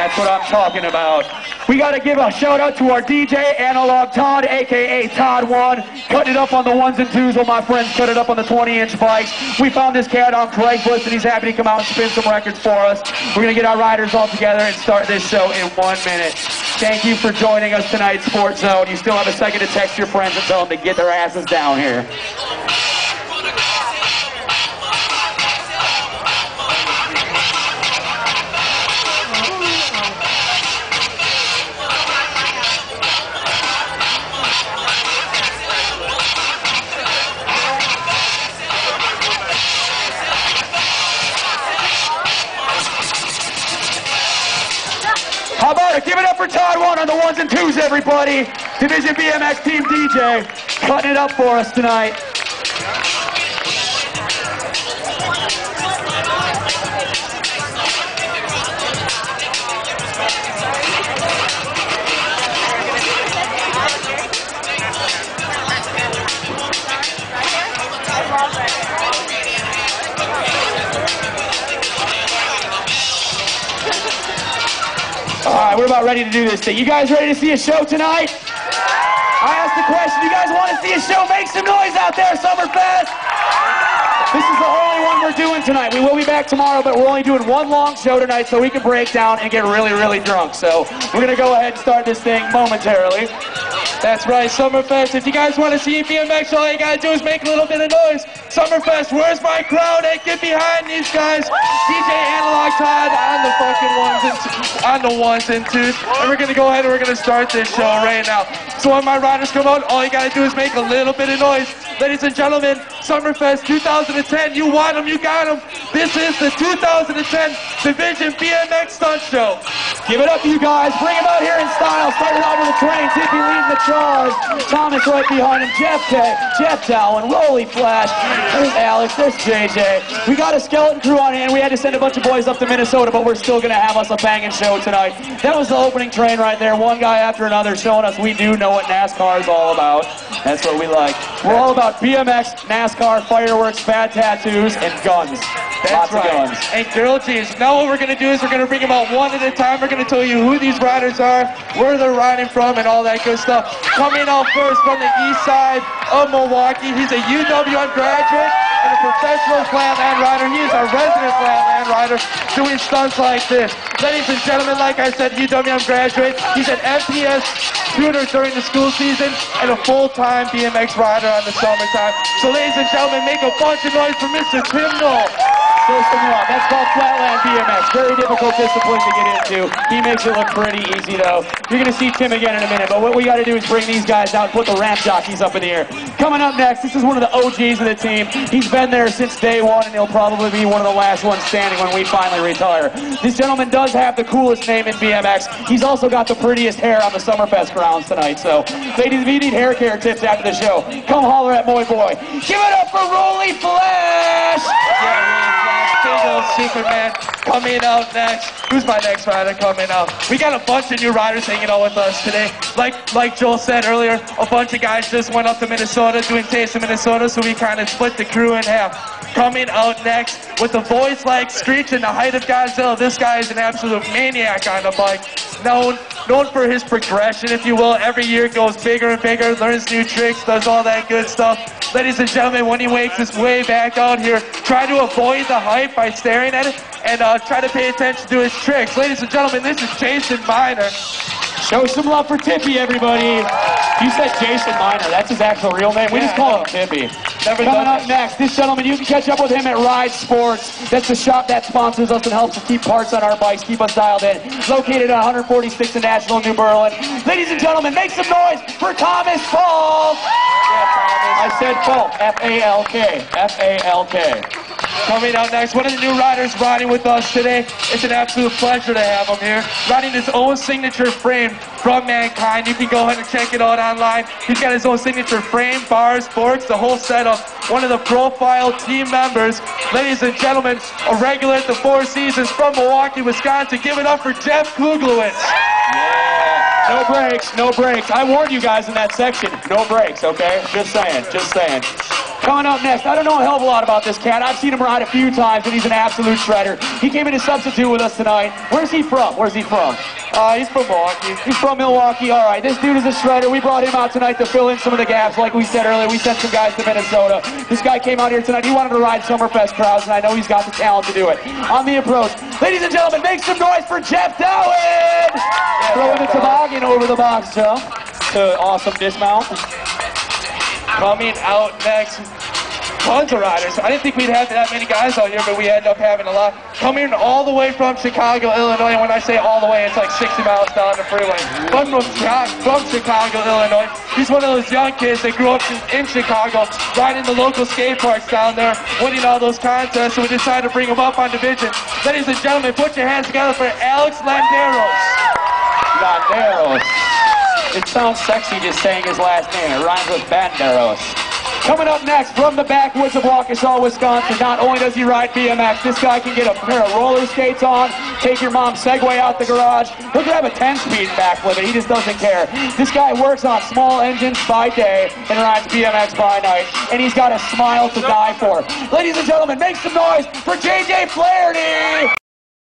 That's what I'm talking about. We got to give a shout out to our DJ, Analog Todd, aka Todd1, cutting it up on the ones and twos while my friends cut it up on the 20-inch bikes. We found this cat on Craigslist and he's happy to come out and spin some records for us. We're going to get our riders all together and start this show in 1 minute. Thank you for joining us tonight, Sports Zone. You still have a second to text your friends and tell them to get their asses down here. How about it? Give it up for Todd1 on the ones and twos, everybody. Division BMX Team DJ, cutting it up for us tonight. All right, we're about ready to do this thing. You guys ready to see a show tonight? I asked the question, you guys want to see a show? Make some noise out there, Summerfest! This is the only one we're doing tonight. We will be back tomorrow, but we're only doing one long show tonight so we can break down and get really, really drunk. So we're going to go ahead and start this thing momentarily. That's right, Summerfest. If you guys want to see BMX, all you gotta do is make a little bit of noise. Summerfest, where's my crowd? Hey, get behind these guys. DJ Analog Todd on the ones and twos. And we're gonna go ahead and we're gonna start this show right now. So when my riders come out, all you gotta do is make a little bit of noise. Ladies and gentlemen, Summerfest 2010, you want them, you got them. This is the 2010 Division BMX Stunt Show. Give it up, you guys. Bring them out here in style. Starting out with the train. Tippy leading the charge. Thomas right behind him. Jeff Dallin, Rolly Flash. There's Alex. There's JJ. We got a skeleton crew on hand. We had to send a bunch of boys up to Minnesota, but we're still going to have us a banging show tonight. That was the opening train right there. One guy after another showing us we do know what NASCAR is all about. That's what we like. We're all about BMX, NASCAR, fireworks, fat tattoos, and guns. Lots of guns. And girl jeans. Now what we're going to do is we're going to bring them out one at a time. We're going to tell you who these riders are, where they're riding from, and all that good stuff. Coming out first from the east side of Milwaukee, he's a UWM graduate and a professional flatland rider. He is our resident flatland rider doing stunts like this. Ladies and gentlemen, like I said, UWM graduate. He's an MPS tutor during the school season and a full-time BMX rider on the summertime. So ladies and gentlemen, make a bunch of noise for Mr. Tim Knoll. That's called flatland BMX. Very difficult discipline to get into. He makes it look pretty easy, though. You're going to see Tim again in a minute, but what we got to do is bring these guys out and put the ramp jockeys up in the air. Coming up next, this is one of the OGs of the team. He's been there since day one, and he'll probably be one of the last ones standing when we finally retire. This gentleman does have the coolest name in BMX. He's also got the prettiest hair on the Summerfest grounds tonight. So, ladies, if you need hair care tips after the show, come holler at Moy Boy. Give it up for Rolly Flash! Big old Superman coming out next. Who's my next rider coming out? We got a bunch of new riders hanging out with us today. Like Joel said earlier, a bunch of guys just went up to Minnesota doing Taste of Minnesota, so we kind of split the crew in half. Coming out next with a voice like Screech and the height of Godzilla, this guy is an absolute maniac on the bike. Known for his progression, if you will. Every year goes bigger and bigger, learns new tricks, does all that good stuff. Ladies and gentlemen, when he makes his way back out here, try to avoid the hype by staring at it and try to pay attention to his tricks. Ladies and gentlemen, this is Jason Miner. Show some love for Tippy, everybody. You said Jason Miner. That's his actual real name. We just call him Tippy. Coming up next, this gentleman, you can catch up with him at Ride Sports. That's the shop that sponsors us and helps us keep parts on our bikes, keep us dialed in. Located at 146th and National, New Berlin. Ladies and gentlemen, make some noise for Thomas Falk. I said Falk. F-A-L-K. F-A-L-K. Coming out next, one of the new riders riding with us today. It's an absolute pleasure to have him here. Riding his own signature frame from Mankind. You can go ahead and check it out online. He's got his own signature frame, bars, forks, the whole setup. One of the profile team members. Ladies and gentlemen, a regular at the Four Seasons from Milwaukee, Wisconsin. Give it up for Jeff Kuglowitz. Yeah. No breaks, no breaks. I warned you guys in that section. No breaks, okay? Just saying, just saying. Coming up next, I don't know a hell of a lot about this cat. I've seen him ride a few times, and he's an absolute shredder. He came in to substitute with us tonight. Where's he from? Where's he from? He's from Milwaukee. He's from Milwaukee. All right, this dude is a shredder. We brought him out tonight to fill in some of the gaps. Like we said earlier, we sent some guys to Minnesota. This guy came out here tonight. He wanted to ride Summerfest crowds, and I know he's got the talent to do it. On the approach, ladies and gentlemen, make some noise for Jeff Dowd! Throwing the toboggan over the box jump. Awesome dismount. Coming out next, tons of riders. I didn't think we'd have that many guys out here, but we ended up having a lot. Coming all the way from Chicago, Illinois. When I say all the way, it's like 60 miles down the freeway. But from Chicago, Illinois. He's one of those young kids that grew up in Chicago, riding the local skate parks down there, winning all those contests, so we decided to bring him up on division. Ladies and gentlemen, put your hands together for Alex Landeros. Landeros. It sounds sexy just saying his last name. It rhymes with Banderos. Coming up next, from the backwoods of Waukesha, Wisconsin, not only does he ride BMX, this guy can get a pair of roller skates on, take your mom's Segway out the garage, he'll grab a 10-speed and backflip it. He just doesn't care. This guy works on small engines by day and rides BMX by night, and he's got a smile to die for. Ladies and gentlemen, make some noise for JJ Flaherty!